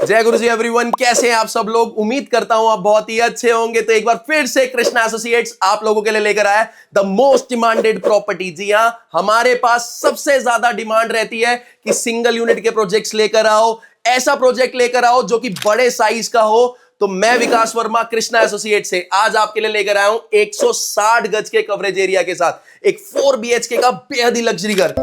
जय गुरु जी एवरीवन, कैसे हैं आप सब लोग। उम्मीद करता हूं आप बहुत ही अच्छे होंगे। तो एक बार फिर से कृष्णा एसोसिएट्स आप लोगों के लिए लेकर आया द मोस्ट डिमांडेड प्रॉपर्टी। जी हां, हमारे पास सबसे ज्यादा डिमांड रहती है कि सिंगल यूनिट के प्रोजेक्ट्स लेकर आओ, ऐसा प्रोजेक्ट लेकर आओ जो कि बड़े साइज का हो। तो मैं विकास वर्मा कृष्णा एसोसिएट से आज आपके लिए लेकर आया हूं 160 गज के कवरेज एरिया के साथ एक 4 BHK का बेहद ही लग्जरी घर।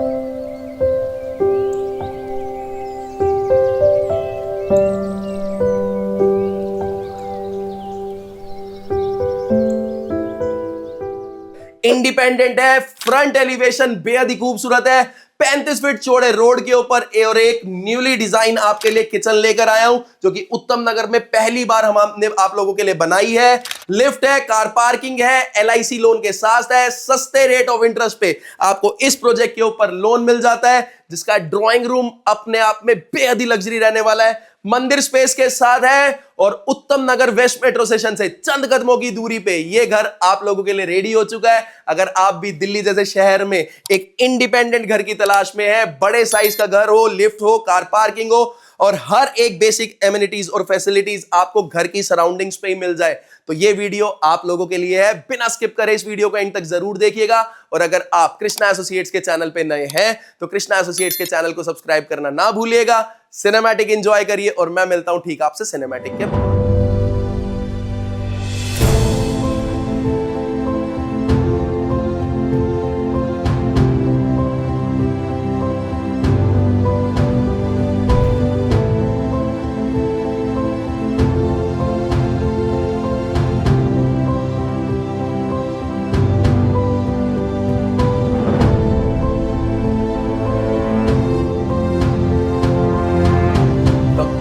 इंडिपेंडेंट है, फ्रंट एलिवेशन बेहद ही खूबसूरत है, 35 फीट चौड़े रोड के ऊपर और एक न्यूली डिजाइन आपके लिए किचन लेकर आया हूं जो कि उत्तम नगर में पहली बार हमने आप लोगों के लिए बनाई है। लिफ्ट है, कार पार्किंग है, LIC लोन के साथ है, सस्ते रेट ऑफ इंटरेस्ट पे आपको इस प्रोजेक्ट के ऊपर लोन मिल जाता है, जिसका ड्राइंग रूम अपने आप में बेहद ही लग्जरी रहने वाला है, मंदिर स्पेस के साथ है और उत्तम नगर वेस्ट मेट्रो स्टेशन से चंद कदमों की दूरी पे ये घर आप लोगों के लिए रेडी हो चुका है। अगर आप भी दिल्ली जैसे शहर में एक इंडिपेंडेंट घर की तलाश में है, बड़े साइज का घर हो, लिफ्ट हो, कार पार्किंग हो और हर एक बेसिक एमिनिटीज और फैसिलिटीज आपको घर की सराउंडिंग्स पे ही मिल जाए, तो ये वीडियो आप लोगों के लिए है। बिना स्किप करे इस वीडियो को एंड तक जरूर देखिएगा। और अगर आप कृष्णा एसोसिएट्स के चैनल पे नए हैं तो कृष्णा एसोसिएट्स के चैनल को सब्सक्राइब करना ना भूलिएगा। सिनेमैटिक एंजॉय करिए और मैं मिलता हूं ठीक आपसे सिनेमैटिक के बाद।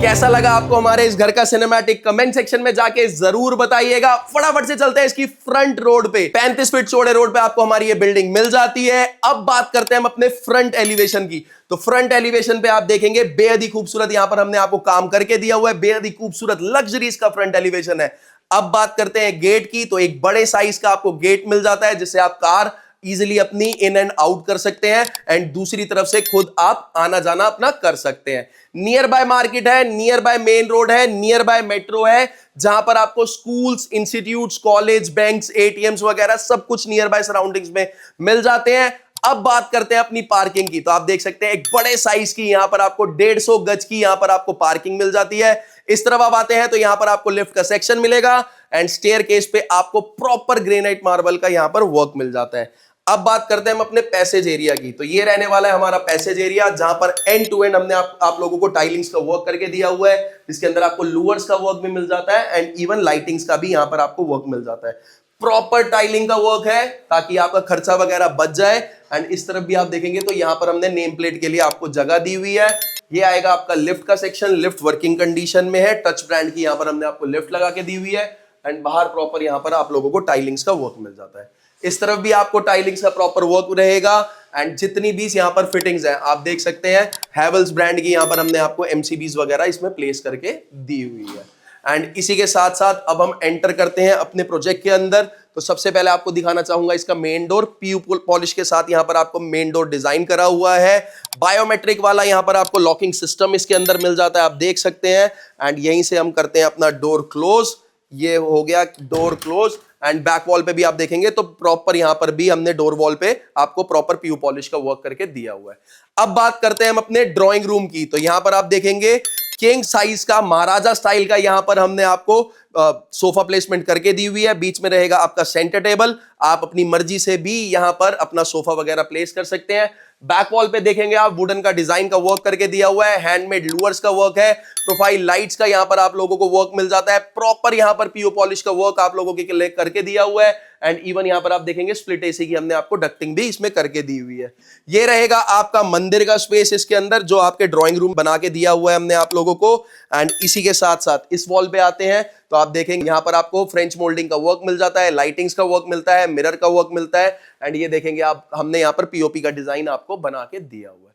कैसा लगा आपको हमारे इस घर का सिनेमैटिक, कमेंट सेक्शन में जाके जरूर बताइएगा। फटाफट से चलते हैं इसकी फ्रंट रोड पे। 35 फीट चौड़े रोड पे आपको हमारी ये बिल्डिंग मिल जाती है। अब बात करते हैं हम अपने फ्रंट एलिवेशन की। तो फ्रंट एलिवेशन पे आप देखेंगे बेहद ही खूबसूरत यहां पर हमने आपको काम करके दिया हुआ है, बेहद ही खूबसूरत लग्जरी इसका फ्रंट एलिवेशन है। अब बात करते हैं गेट की। तो एक बड़े साइज का आपको गेट मिल जाता है जिससे आप कार इजिली अपनी इन एंड आउट कर सकते हैं एंड दूसरी तरफ से खुद आप आना जाना अपना कर सकते हैं। नियर बाय मार्केट है, नियर बाय मेन रोड है, नियर बाय मेट्रो है, जहां पर आपको schools, institutes, college, banks, ATMs वगैरह सब कुछ नियर बाय सराउंडिंग्स में मिल जाते हैं। अब बात करते हैं अपनी पार्किंग की। तो आप देख सकते हैं एक बड़े साइज की यहां पर आपको 150 गज की यहां पर आपको पार्किंग मिल जाती है। इस तरफ आप आते हैं तो यहां पर आपको लिफ्ट का सेक्शन मिलेगा एंड स्टेयर केस पे आपको प्रॉपर ग्रेनाइट मार्बल का यहां पर वर्क मिल जाता है। अब बात करते हैं हम अपने पैसेज एरिया की। तो ये रहने वाला है हमारा पैसेज एरिया, जहां पर एंड टू एंड हमने आप लोगों को टाइलिंग्स का वर्क करके दिया हुआ है, जिसके अंदर आपको लूवर्स का वर्क भी मिल जाता है एंड इवन लाइटिंग्स का भी यहां पर आपको वर्क मिल जाता है। प्रॉपर टाइलिंग का वर्क है ताकि आपका खर्चा वगैरह बच जाए। एंड इस तरफ भी आप देखेंगे तो यहां पर हमने नेम प्लेट के लिए आपको जगह दी हुई है। ये आएगा आपका लिफ्ट का सेक्शन, लिफ्ट वर्किंग कंडीशन में है, टच ब्रांड की यहां पर हमने आपको लिफ्ट लगा के दी हुई है एंड बाहर प्रॉपर यहां पर आप लोगों को टाइलिंग्स का वर्क मिल जाता है। इस तरफ भी आपको टाइलिंग्स का प्रॉपर वर्क रहेगा एंड जितनी भी यहां पर फिटिंग्स हैं आप देख सकते हैं, हैवेल्स ब्रांड की यहां पर हमने आपको MCBs वगैरह इसमें प्लेस करके दी हुई है। एंड इसी के साथ साथ अब हम एंटर करते हैं अपने प्रोजेक्ट के अंदर। तो सबसे पहले आपको दिखाना चाहूंगा इसका मेन डोर। PU पॉलिश के साथ यहां पर आपको मेन डोर डिजाइन करा हुआ है, बायोमेट्रिक वाला यहां पर आपको लॉकिंग सिस्टम इसके अंदर मिल जाता है, आप देख सकते हैं। एंड यहीं से हम करते हैं अपना डोर क्लोज। ये हो गया door close and back wall पे भी आप देखेंगे तो प्रॉपर यहां पर भी हमने डोर वॉल पे आपको प्रॉपर PU पॉलिश का वर्क करके दिया हुआ है। अब बात करते हैं हम अपने ड्राइंग रूम की। तो यहां पर आप देखेंगे किंग साइज का महाराजा स्टाइल का यहां पर हमने आपको सोफा प्लेसमेंट करके दी हुई है। बीच में रहेगा आपका सेंटर टेबल, आप अपनी मर्जी से भी यहां पर अपना सोफा वगैरह प्लेस कर सकते हैं। बैक वॉल पे देखेंगे आप वुडन का डिजाइन का वर्क करके दिया हुआ है, हैंडमेड लूवर्स का वर्क है, प्रोफाइल लाइट्स का यहां पर आप लोगों को वर्क मिल जाता है, प्रॉपर यहां पर PU पॉलिश का वर्क आप लोगों के लिए करके दिया हुआ है एंड इवन यहां पर आप देखेंगे स्प्लिट AC की हमने आपको डक्टिंग भी इसमें करके दी हुई है। ये रहेगा आपका मंदिर का स्पेस इसके अंदर जो आपके ड्राइंग रूम बना के दिया हुआ है हमने आप लोगों को। एंड इसी के साथ साथ इस वॉल पे आते हैं तो आप देखेंगे यहां पर आपको फ्रेंच मोल्डिंग का वर्क मिल जाता है, लाइटिंग्स का वर्क मिलता है, मिरर का वर्क मिलता है एंड ये देखेंगे आप हमने यहां पर POP का डिजाइन आपको बना के दिया हुआ है।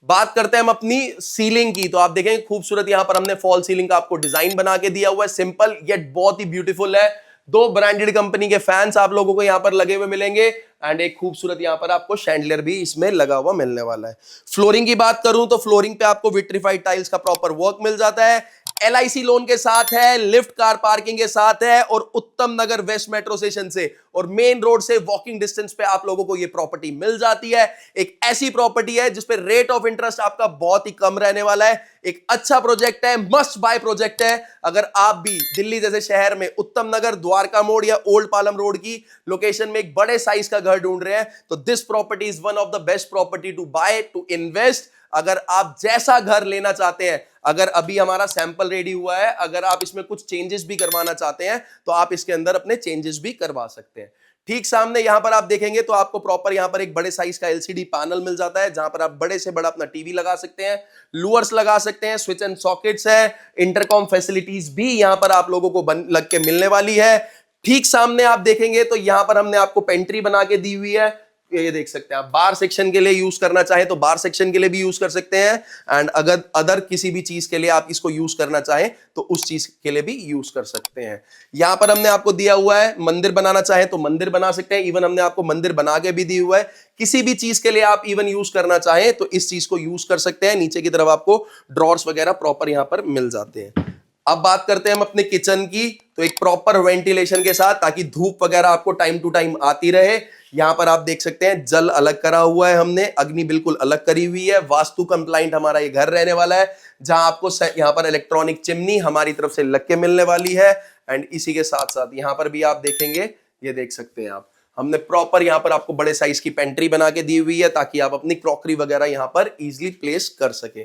बात करते हैं हम अपनी सीलिंग की। तो आप देखेंगे खूबसूरत यहां पर हमने फॉल सीलिंग का आपको डिजाइन बना के दिया हुआ है, सिंपल येट बहुत ही ब्यूटीफुल है। 2 ब्रांडेड कंपनी के फैंस आप लोगों को यहां पर लगे हुए मिलेंगे एंड एक खूबसूरत यहां पर आपको शैंडलियर भी इसमें लगा हुआ मिलने वाला है। फ्लोरिंग की बात करूं तो फ्लोरिंग पे आपको विट्रीफाइड टाइल्स का प्रॉपर वर्क मिल जाता है। LIC लोन के साथ है, लिफ्ट कार पार्किंग के साथ है और उत्तम नगर वेस्ट मेट्रो स्टेशन से और मेन रोड से वॉकिंग डिस्टेंस पे आप लोगों को ये प्रॉपर्टी मिल जाती है। एक ऐसी प्रॉपर्टी है जिसपे रेट ऑफ इंटरेस्ट आपका बहुत ही कम रहने वाला है। एक अच्छा प्रोजेक्ट है, मस्ट बाय प्रोजेक्ट है। अगर आप भी दिल्ली जैसे शहर में उत्तम नगर, द्वारका मोड़ या ओल्ड पालम रोड की लोकेशन में एक बड़े साइज का घर ढूंढ रहे हैं तो this property is one of the best property to buy, to invest. अगर आप जैसा घर लेना चाहते हैं, अगर अभी हमारा सैंपल रेडी हुआ है, अगर आप इसमें कुछ चेंजेस भी करवाना चाहते हैं तो आप इसके अंदर अपने चेंजेस भी करवा सकते हैं। ठीक सामने यहां पर आप देखेंगे तो आपको प्रॉपर यहां पर एक बड़े साइज का LCD पैनल मिल जाता है जहां पर आप बड़े से बड़ा अपना टीवी लगा सकते हैं, लूअर्स लगा सकते हैं, स्विच एंड सॉकेट्स है, इंटरकॉम फैसिलिटीज भी यहां पर आप लोगों को लग के मिलने वाली है। ठीक सामने आप देखेंगे तो यहां पर हमने आपको पेंट्री बना के दी हुई है। ये देख सकते हैं आप, बार सेक्शन के लिए यूज करना चाहें तो बार सेक्शन के लिए भी यूज कर सकते हैं एंड अगर अदर किसी भी चीज के लिए आप इसको यूज करना चाहें तो उस चीज के लिए भी यूज कर सकते हैं। यहां पर हमने आपको दिया हुआ है, मंदिर बनाना चाहें तो मंदिर बना सकते हैं। इवन हमने आपको मंदिर बना के भी दी हुआ है। किसी भी चीज के लिए आप इवन यूज करना चाहें तो इस चीज को यूज कर सकते हैं। नीचे की तरफ आपको ड्रॉर्स वगैरह प्रॉपर यहां पर मिल जाते हैं। अब बात करते हैं हम अपने किचन की, तो एक प्रॉपर वेंटिलेशन के साथ ताकि धूप वगैरह आपको टाइम टू टाइम आती रहे। यहां पर आप देख सकते हैं जल अलग करा हुआ है हमने, अग्नि बिल्कुल अलग करी हुई है। वास्तु कंप्लाइंट हमारा ये घर रहने वाला है जहां आपको यहां पर इलेक्ट्रॉनिक चिमनी हमारी तरफ से लग के मिलने वाली है। एंड इसी के साथ साथ यहां पर भी आप देखेंगे, ये देख सकते हैं आप, हमने प्रॉपर यहां पर आपको बड़े साइज की पेंट्री बना के दी हुई है ताकि आप अपनी क्रॉकरी वगैरह यहां पर इजिली प्लेस कर सके।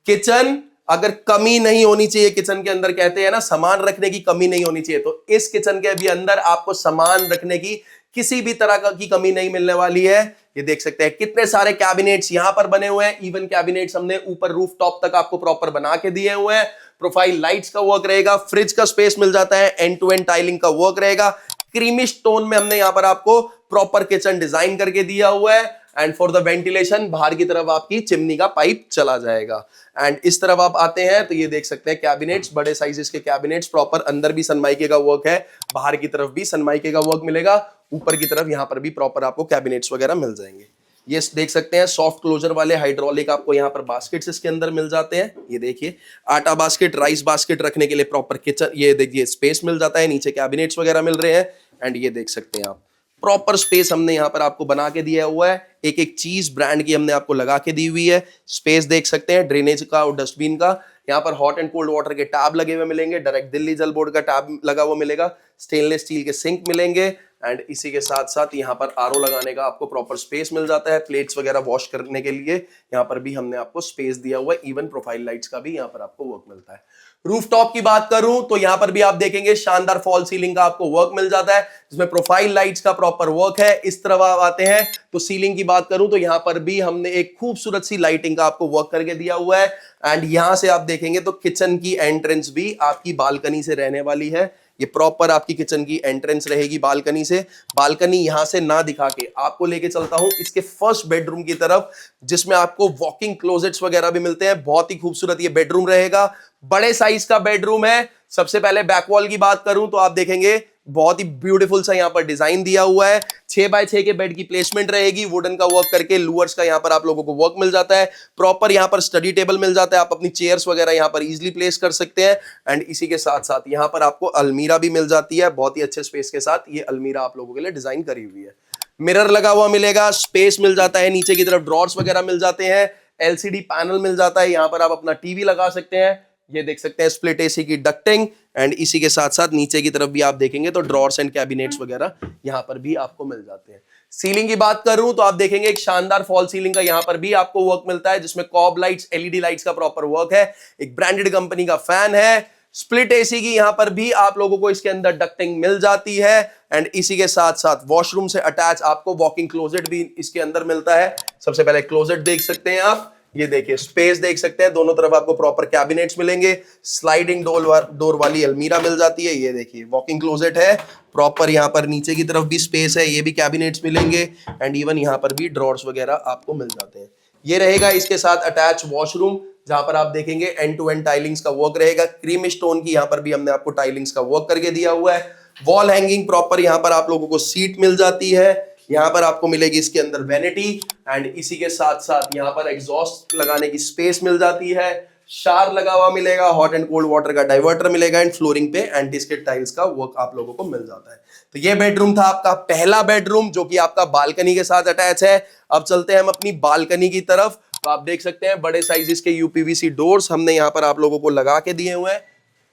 किचन अगर कमी नहीं होनी चाहिए, किचन के अंदर कहते हैं ना सामान रखने की कमी नहीं होनी चाहिए, तो इस किचन के भी अंदर आपको सामान रखने की किसी भी तरह की कमी नहीं मिलने वाली है। ये देख सकते हैं कितने सारे कैबिनेट्स यहां पर बने हुए हैं। इवन कैबिनेट्स हमने ऊपर रूफ टॉप तक आपको प्रॉपर बना के दिए हुए हैं। प्रोफाइल लाइट्स का वर्क रहेगा, फ्रिज का स्पेस मिल जाता है, एंड टू एंड टाइलिंग का वर्क रहेगा। क्रीमिश टोन में हमने यहां पर आपको प्रॉपर किचन डिजाइन करके दिया हुआ है। एंड फॉर द वेंटिलेशन बाहर की तरफ आपकी चिमनी का पाइप चला जाएगा। एंड इस तरफ आप आते हैं तो ये देख सकते हैं कैबिनेट्स, बड़े साइजेस के कैबिनेट्स, प्रॉपर अंदर भी सनमाइके का वर्क है, बाहर की तरफ भी सनमाइके का वर्क मिलेगा, ऊपर की तरफ यहां पर भी प्रॉपर आपको कैबिनेट्स वगैरह मिल जाएंगे। ये देख सकते हैं सॉफ्ट क्लोजर वाले हाइड्रोलिक आपको यहाँ पर बास्केट्स इसके अंदर मिल जाते हैं। ये देखिए आटा बास्केट, राइस बास्केट रखने के लिए प्रॉपर किचन, ये देखिए स्पेस मिल जाता है, नीचे कैबिनेट्स वगैरह मिल रहे हैं। एंड ये देख सकते हैं आप प्रॉपर स्पेस हमने यहाँ पर आपको बना के दिया हुआ है। एक एक चीज ब्रांड की हमने आपको लगा के दी हुई है। स्पेस देख सकते हैं ड्रेनेज का और डस्टबिन का। यहाँ पर हॉट एंड कोल्ड वाटर के टैब लगे हुए मिलेंगे, डायरेक्ट दिल्ली जल बोर्ड का टैब लगा हुआ मिलेगा, स्टेनलेस स्टील के सिंक मिलेंगे। एंड इसी के साथ साथ यहाँ पर आरओ लगाने का आपको प्रॉपर स्पेस मिल जाता है, प्लेट्स वगैरह वॉश करने के लिए यहाँ पर भी हमने आपको स्पेस दिया हुआ है। इवन प्रोफाइल लाइट्स का भी यहाँ पर आपको वर्क मिलता है। रूफटॉप की बात करूं तो यहां पर भी आप देखेंगे शानदार फॉल सीलिंग का आपको वर्क मिल जाता है जिसमें प्रोफाइल लाइट्स का प्रॉपर वर्क है। इस तरफ आप आते हैं तो सीलिंग की बात करूं तो यहां पर भी हमने एक खूबसूरत सी लाइटिंग का आपको वर्क करके दिया हुआ है। एंड यहां से आप देखेंगे तो किचन की एंट्रेंस भी आपकी बालकनी से रहने वाली है। ये प्रॉपर आपकी किचन की एंट्रेंस रहेगी बालकनी से। बालकनी यहां से ना दिखा के आपको लेके चलता हूं इसके फर्स्ट बेडरूम की तरफ जिसमें आपको वॉकिंग क्लोजेट्स वगैरह भी मिलते हैं। बहुत ही खूबसूरत ये बेडरूम रहेगा, बड़े साइज का बेडरूम है। सबसे पहले बैक वॉल की बात करूं तो आप देखेंगे बहुत ही ब्यूटीफुल सा यहां पर डिजाइन दिया हुआ है। 6x6 के बेड की प्लेसमेंट रहेगी, वुडन का वर्क करके लूअर्स का यहां पर आप लोगों को वर्क मिल जाता है। प्रॉपर यहां पर स्टडी टेबल मिल जाता है, आप अपनी चेयर्स वगैरह यहां पर इजीली प्लेस कर सकते हैं। एंड इसी के साथ साथ यहां पर आपको अलमीरा भी मिल जाती है, बहुत ही अच्छे स्पेस के साथ ये अलमीरा आप लोगों के लिए डिजाइन करी हुई है। मिरर लगा हुआ मिलेगा, स्पेस मिल जाता है, नीचे की तरफ ड्रॉर्स वगैरह मिल जाते हैं, एलसीडी पैनल मिल जाता है, यहां पर आप अपना टीवी लगा सकते हैं। ये देख सकते हैं स्प्लिट एसी की डक्टिंग। एंड इसी के साथ साथ नीचे की तरफ भी आप देखेंगे तो ड्रॉर्स एंड कैबिनेट्स वगैरह यहां पर भी आपको मिल जाते हैं। सीलिंग की बात करूं तो आप देखेंगे एक शानदार फॉल सीलिंग का यहां पर भी आपको वर्क मिलता है जिसमें कॉब लाइट्स, एलईडी लाइट्स का प्रॉपर वर्क है। एक ब्रांडेड कंपनी का फैन है। स्प्लिट एसी की यहां पर भी आप लोगों को इसके अंदर डक्टिंग मिल जाती है। एंड इसी के साथ साथ वॉशरूम से अटैच आपको वॉकिंग क्लोजेट भी इसके अंदर मिलता है। सबसे पहले क्लोजेट देख सकते हैं आप, ये देखिए स्पेस देख सकते हैं, दोनों तरफ आपको प्रॉपर कैबिनेट्स मिलेंगे, स्लाइडिंग डोर वाली अलमीरा मिल जाती है। ये देखिए वॉकिंग क्लोजेट है, प्रॉपर यहाँ पर नीचे की तरफ भी स्पेस है, ये भी कैबिनेट्स मिलेंगे। एंड इवन यहाँ पर भी ड्रॉर्स वगैरह आपको मिल जाते हैं। ये रहेगा इसके साथ अटैच वॉशरूम जहां पर आप देखेंगे एंड टू एंड टाइलिंग्स का वर्क रहेगा। क्रीम स्टोन की यहाँ पर भी हमने आपको टाइलिंग्स का वर्क करके दिया हुआ है। वॉल हैंगिंग प्रॉपर यहाँ पर आप लोगों को सीट मिल जाती है। यहाँ पर आपको मिलेगी इसके अंदर वैनिटी। एंड इसी के साथ साथ यहाँ पर एग्जॉस्ट लगाने की स्पेस मिल जाती है। शार लगा हुआ मिलेगा, हॉट एंड कोल्ड वाटर का डाइवर्टर मिलेगा एंड फ्लोरिंग पे एंटी स्किड टाइल्स का वर्क आप लोगों को मिल जाता है। तो ये बेडरूम था आपका पहला बेडरूम जो कि आपका बालकनी के साथ अटैच है। अब चलते हैं हम अपनी बालकनी की तरफ। तो आप देख सकते हैं बड़े साइजेस के यूपीवीसी डोर्स हमने यहाँ पर आप लोगों को लगा के दिए हुए हैं।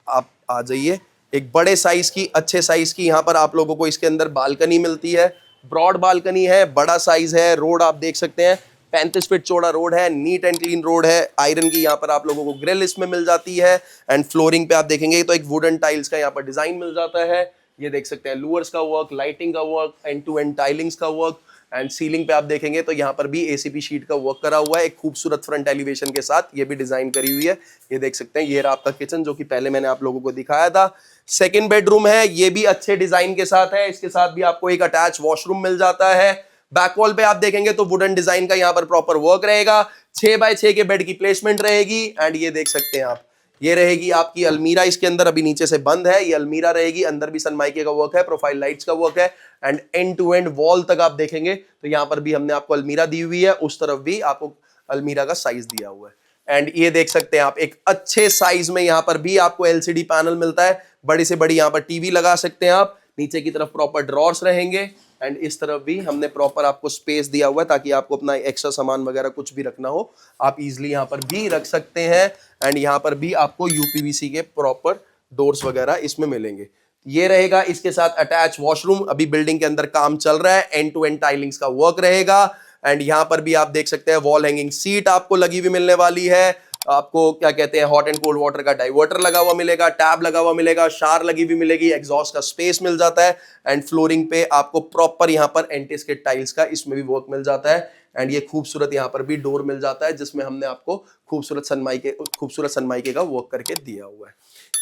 आप आ जाइए, एक बड़े साइज की, अच्छे साइज की यहाँ पर आप लोगों को इसके अंदर बालकनी मिलती है। ब्रॉड बालकनी है, बड़ा साइज है, रोड आप देख सकते हैं 35 फीट चौड़ा रोड है, नीट एंड क्लीन रोड है। आयरन की यहाँ पर आप लोगों को ग्रिल इसमें मिल जाती है एंड फ्लोरिंग पे आप देखेंगे तो एक वुडन टाइल्स का यहाँ पर डिजाइन मिल जाता है। ये देख सकते हैं लूअर्स का वर्क, लाइटिंग का work, end to end tilings का वर्क एंड सीलिंग पे आप देखेंगे तो यहाँ पर भी एसीपी शीट का वर्क करा हुआ है एक खूबसूरत फ्रंट एलिवेशन के साथ। ये भी डिजाइन करी हुई है। ये देख सकते हैं, ये रहा आपका किचन जो कि पहले मैंने आप लोगों को दिखाया था। सेकंड बेडरूम है, ये भी अच्छे डिजाइन के साथ है। इसके साथ भी आपको एक अटैच वॉशरूम मिल जाता है। बैक वॉल पे आप देखेंगे तो वुडन डिजाइन का यहाँ पर प्रॉपर वर्क रहेगा। 6x6 के बेड की प्लेसमेंट रहेगी एंड ये देख सकते हैं आप, ये रहेगी आपकी अलमीरा इसके अंदर, अभी नीचे से बंद है, ये अलमीरा रहेगी। अंदर भी सनमाइके का वर्क है, प्रोफाइल लाइट्स का वर्क है and end to end wall तक आप देखेंगे तो यहाँ पर भी हमने आपको अलमीरा दी हुई है, उस तरफ भी आपको अलमीरा का साइज दिया हुआ है। एंड ये देख सकते हैं आप एक अच्छे साइज में यहाँ पर भी आपको एलसीडी पैनल मिलता है। बड़ी से बड़ी यहाँ पर टीवी लगा सकते हैं आप। नीचे की तरफ प्रॉपर ड्रॉर्स रहेंगे एंड इस तरफ भी हमने प्रॉपर आपको स्पेस दिया हुआ है ताकि आपको अपना एक्स्ट्रा सामान वगैरह कुछ भी रखना हो आप इजीली यहाँ पर भी रख सकते हैं। एंड यहाँ पर भी आपको यूपीवीसी के प्रॉपर डोर्स वगैरह इसमें मिलेंगे। ये रहेगा इसके साथ अटैच वॉशरूम। अभी बिल्डिंग के अंदर काम चल रहा है, एंड टू एंड टाइलिंग्स का वर्क रहेगा। एंड यहाँ पर भी आप देख सकते हैं वॉल हैंगिंग सीट आपको लगी हुई मिलने वाली है। आपको क्या कहते हैं हॉट एंड कोल्ड वाटर का डाइवर्टर लगा हुआ मिलेगा, टैब लगा हुआ मिलेगा, शार लगी हुई मिलेगी, एग्जॉस्ट का स्पेस मिल जाता है एंड फ्लोरिंग पे आपको प्रॉपर यहाँ पर एंटी स्किड टाइल्स का इसमें भी वर्क मिल जाता है। एंड ये खूबसूरत यहाँ पर भी डोर मिल जाता है जिसमें हमने आपको खूबसूरत सनमाइके का वर्क करके दिया हुआ है।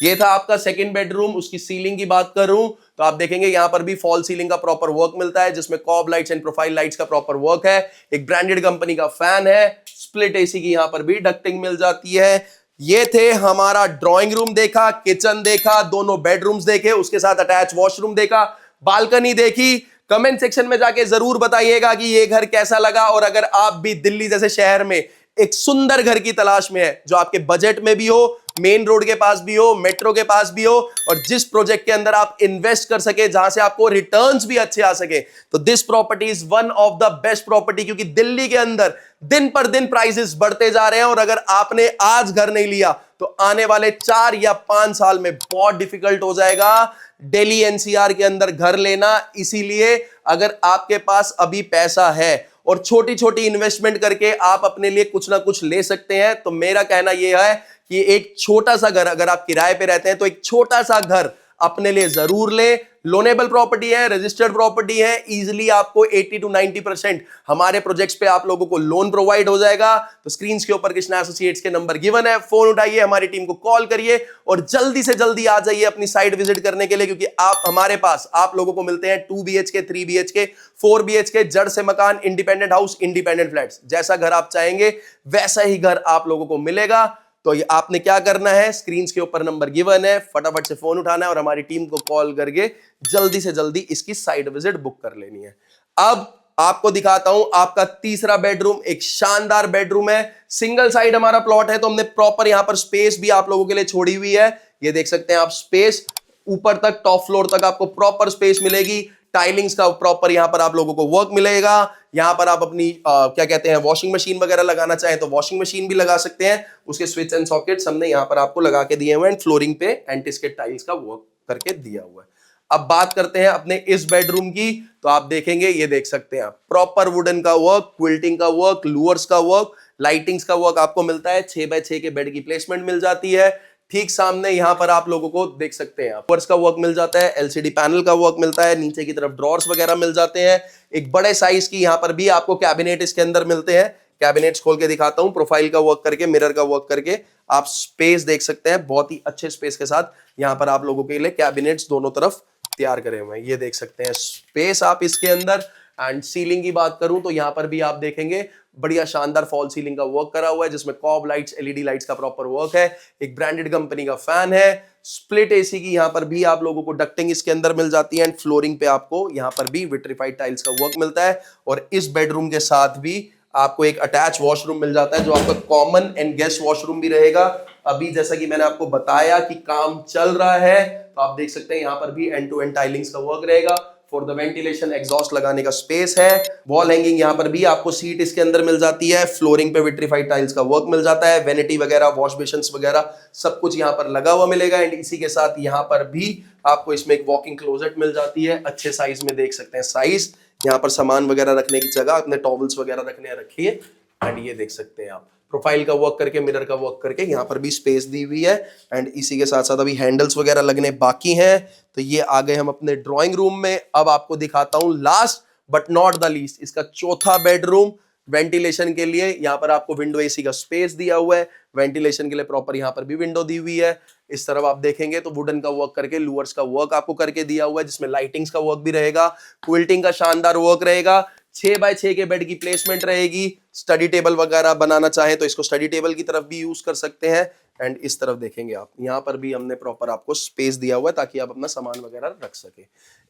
ये था आपका सेकंड बेडरूम। उसकी सीलिंग की बात करूं तो आप देखेंगे यहाँ पर भी फॉल सीलिंग का प्रॉपर वर्क मिलता है जिसमें cob lights and profile lights का प्रॉपर वर्क है। एक ब्रांडेड कंपनी का फैन है, स्प्लिट एसी की यहाँ पर भी डक्टिंग मिल जाती है। ये थे हमारा ड्राइंग रूम देखा, किचन देखा, दोनों बेडरूम्स देखे, उसके साथ अटैच वॉशरूम देखा, बालकनी देखी। कमेंट सेक्शन में जाके जरूर बताइएगा कि ये घर कैसा लगा। और अगर आप भी दिल्ली जैसे शहर में एक सुंदर घर की तलाश में है जो आपके बजट में भी हो, मेन रोड के पास भी हो, मेट्रो के पास भी हो और जिस प्रोजेक्ट के अंदर आप इन्वेस्ट कर सके, जहां से आपको रिटर्न्स भी अच्छे आ सके, तो this property is one of the best property. क्योंकि दिल्ली के अंदर दिन पर दिन प्राइसेस बढ़ते जा रहे हैं और अगर आपने आज घर नहीं लिया तो आने वाले 4 या 5 साल में बहुत डिफिकल्ट हो जाएगा दिल्ली एनसीआर के अंदर घर लेना। इसीलिए अगर आपके पास अभी पैसा है और छोटी छोटी इन्वेस्टमेंट करके आप अपने लिए कुछ ना कुछ ले सकते हैं, तो मेरा कहना यह है कि एक छोटा सा घर, अगर आप किराए पे रहते हैं तो एक छोटा सा घर अपने लिए जरूर लें। लोनेबल प्रॉपर्टी है, रजिस्टर्ड प्रॉपर्टी है, इजीली आपको 80 to 90% हमारे प्रोजेक्ट्स पे आप लोगों को लोन प्रोवाइड हो जाएगा। तो स्क्रीन के ऊपर कृष्णा एसोसिएट्स के नंबर गिवन है, फोन उठाइए, हमारी टीम को कॉल करिए और जल्दी से जल्दी आ जाइए अपनी साइट विजिट करने के लिए। क्योंकि आप हमारे पास आप लोगों को मिलते हैं 2 BHK, 3 BHK, 4 BHK, जड़ से मकान, इंडिपेंडेंट हाउस, इंडिपेंडेंट फ्लैट्स। जैसा घर आप चाहेंगे वैसा ही घर आप लोगों को मिलेगा। तो ये आपने क्या करना है, स्क्रीन के ऊपर नंबर गिवन है, फटाफट से फोन उठाना है और हमारी टीम को कॉल करके जल्दी से जल्दी इसकी साइट विजिट बुक कर लेनी है। अब आपको दिखाता हूं आपका तीसरा बेडरूम। एक शानदार बेडरूम है, सिंगल साइड हमारा प्लॉट है तो हमने प्रॉपर यहां पर स्पेस भी आप लोगों के लिए छोड़ी हुई है। ये देख सकते हैं आप स्पेस, ऊपर तक टॉप फ्लोर तक आपको प्रॉपर स्पेस मिलेगी। टाइलिंग्स का प्रॉपर यहां पर आप लोगों को वर्क मिलेगा। यहां पर आप अपनी क्या कहते हैं वॉशिंग मशीन वगैरह लगाना चाहें तो वॉशिंग मशीन भी लगा सकते हैं। उसके स्विच एंड सॉकेट्स हमने यहां पर आपको लगा के दिए हुए हैं। फ्लोरिंग पे एंटी स्किड टाइल्स का वर्क करके दिया हुआ है। अब बात करते हैं अपने इस बेडरूम की। तो आप देखेंगे, ये देख सकते हैं आप प्रॉपर वुडन का वर्क, क्विल्टिंग का वर्क, लूअर्स का वर्क, लाइटिंग्स का वर्क आपको मिलता है। 6x6 के बेड की प्लेसमेंट मिल जाती है। ठीक सामने यहां पर आप लोगों को देख सकते हैं ऊपर का वर्क मिल जाता है, एलसीडी पैनल का वर्क मिलता है, नीचे की तरफ ड्रॉर्स वगैरह मिल जाते हैं। एक बड़े साइज की यहां पर भी आपको कैबिनेट इसके अंदर मिलते हैं। कैबिनेट्स खोल के दिखाता हूं, प्रोफाइल का वर्क करके, मिरर का वर्क करके आप स्पेस देख सकते हैं। बहुत ही अच्छे स्पेस के साथ यहां पर आप लोगों के लिए कैबिनेट्स दोनों तरफ तैयार करे हुए हैं। ये देख सकते हैं स्पेस आप इसके अंदर। एंड सीलिंग की बात करूं तो यहां पर भी आप देखेंगे बढ़िया शानदार फॉल सीलिंग का वर्क करा हुआ है जिसमें कॉब लाइट्स, एलईडी लाइट्स का प्रॉपर वर्क है। एक ब्रांडेड कंपनी का फैन है। स्प्लिट एसी की यहां पर भी आप लोगों को डक्टिंग इसके अंदर मिल जाती है। एंड फ्लोरिंग पे आपको यहां पर भी विट्रीफाइड टाइल्स का वर्क मिलता है। और इस बेडरूम के साथ भी आपको एक अटैच वॉशरूम मिल जाता है जो आपका कॉमन एंड गेस्ट वॉशरूम भी रहेगा। अभी जैसा कि मैंने आपको बताया कि काम चल रहा है, तो आप देख सकते हैं यहाँ पर भी एंड टू एंड टाइलिंग्स का वर्क रहेगा। फॉर द वेंटिलेशन एग्जॉस्ट लगाने का स्पेस है। वॉल हैंगिंग यहाँ पर भी आपको सीट इसके अंदर मिल जाती है। फ्लोरिंग पे विट्रीफाइड टाइल्स का वर्क मिल जाता है। वेनिटी वगैरह, वॉश बेसिन्स वगैरह सब कुछ यहाँ पर लगा हुआ मिलेगा। एंड इसी के साथ यहाँ पर भी आपको इसमें एक वॉकिंग क्लोजेट मिल जाती है, अच्छे साइज में देख सकते हैं साइज। यहाँ पर सामान वगैरह रखने की जगह, अपने टॉवल्स वगैरह रखने रखिए। एंड ये देख सकते हैं आप प्रोफाइल का वर्क करके, मिरर का वर्क करके यहाँ पर भी स्पेस दी हुई है। एंड इसी के साथ साथ अभी हैंडल्स वगैरह लगने बाकी हैं। तो ये आ गए हम अपने ड्राइंग रूम में। अब आपको दिखाता हूं last but not the least, इसका चौथा बेडरूम। वेंटिलेशन के लिए यहाँ पर आपको विंडो एसी का स्पेस दिया हुआ है। वेंटिलेशन के लिए प्रॉपर यहाँ पर भी विंडो दी हुई है। इस तरफ आप देखेंगे तो वुडन का वर्क करके, लूवर्स का वर्क आपको करके दिया हुआ है, जिसमें लाइटिंग्स का वर्क भी रहेगा, क्विल्टिंग का शानदार वर्क रहेगा। 6x6 के बेड की प्लेसमेंट रहेगी। स्टडी टेबल वगैरह बनाना चाहे तो इसको स्टडी टेबल की तरफ भी यूज कर सकते हैं। एंड इस तरफ देखेंगे आप, यहाँ पर भी हमने प्रॉपर आपको स्पेस दिया हुआ है ताकि आप अपना सामान वगैरह रख सके।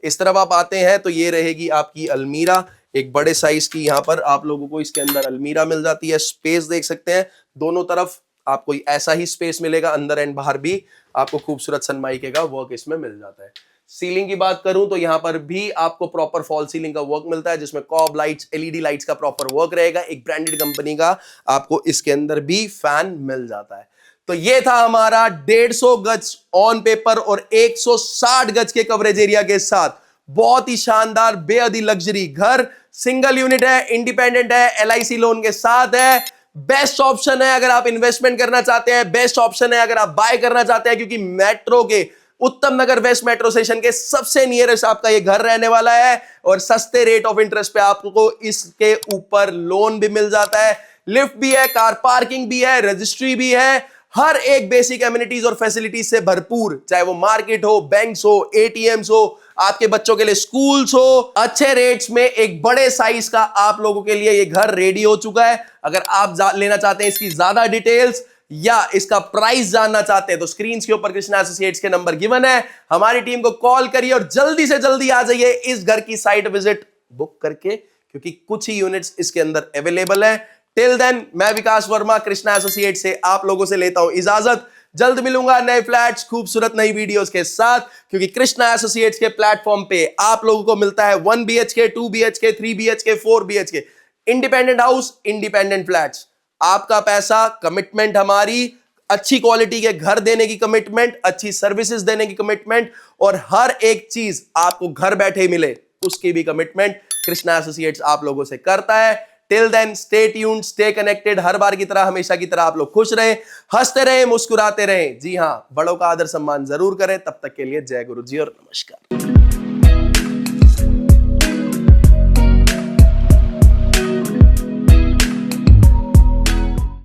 इस तरफ आप आते हैं तो ये रहेगी आपकी अलमीरा, एक बड़े साइज की। यहाँ पर आप लोगों को इसके अंदर अलमीरा मिल जाती है। स्पेस देख सकते हैं, दोनों तरफ आपको ऐसा ही स्पेस मिलेगा, अंदर एंड बाहर भी आपको खूबसूरत सनमाइके का वर्क इसमें मिल जाता है। सीलिंग की बात करूं तो यहां पर भी आपको प्रॉपर फॉल सीलिंग का वर्क मिलता है, जिसमें कॉब लाइट्स, एलईडी लाइट्स का प्रॉपर वर्क रहेगा। एक ब्रांडेड कंपनी का आपको इसके अंदर भी फैन मिल जाता है। तो ये था हमारा 150 गज ऑन पेपर और 160 गज के कवरेज एरिया के साथ बहुत ही शानदार, बेहद ही लग्जरी घर। सिंगल यूनिट है, इंडिपेंडेंट है, एलआईसी लोन के साथ है। बेस्ट ऑप्शन है अगर आप इन्वेस्टमेंट करना चाहते हैं, बेस्ट ऑप्शन है अगर आप बाय करना चाहते हैं, क्योंकि मेट्रो के उत्तम नगर वेस्ट मेट्रो स्टेशन के सबसे नियरेस्ट आपका ये घर रहने वाला है। और सस्ते रेट ऑफ इंटरेस्ट पे आपको इसके ऊपर लोन भी मिल जाता है। लिफ्ट भी है, कार पार्किंग भी है, रजिस्ट्री भी है, हर एक बेसिक एमिनिटीज और फैसिलिटीज से भरपूर, चाहे वो मार्केट हो, बैंक्स हो, एटीएम्स हो, आपके बच्चों के लिए स्कूल्स हो। अच्छे रेट्स में एक बड़े साइज का आप लोगों के लिए ये घर रेडी हो चुका है। अगर आप लेना चाहते हैं इसकी ज्यादा डिटेल्स या इसका प्राइस जानना चाहते हैं तो स्क्रीन के ऊपर कृष्णा एसोसिएट्स के नंबर गिवन है, हमारी टीम को कॉल करिए और जल्दी से जल्दी आ जाइए इस घर की साइट विजिट बुक करके, क्योंकि कुछ ही यूनिट्स इसके अंदर अवेलेबल है। टिल देन मैं विकास वर्मा कृष्णा एसोसिएट से आप लोगों से लेता हूं इजाजत। जल्द मिलूंगा नए फ्लैट्स, खूबसूरत नई वीडियोस के साथ, क्योंकि कृष्णा एसोसिएट्स के प्लेटफॉर्म पे आप लोगों को मिलता है 1 BHK, 2 BHK, 3 BHK, 4 BHK, independent house, independent flats. आपका पैसा, कमिटमेंट हमारी, अच्छी क्वालिटी के घर देने की कमिटमेंट, अच्छी सर्विसेज देने की कमिटमेंट, और हर एक चीज आपको घर बैठे ही मिले उसकी भी कमिटमेंट कृष्णा एसोसिएट्स आप लोगों से करता है। Till then stay tuned, stay connected. हर बार की तरह, हमेशा की तरह आप लोग खुश रहे, हंसते रहे, मुस्कुराते रहे। जी हां, बड़ों का आदर सम्मान जरूर करें। तब तक के लिए जय गुरु जी और नमस्कार।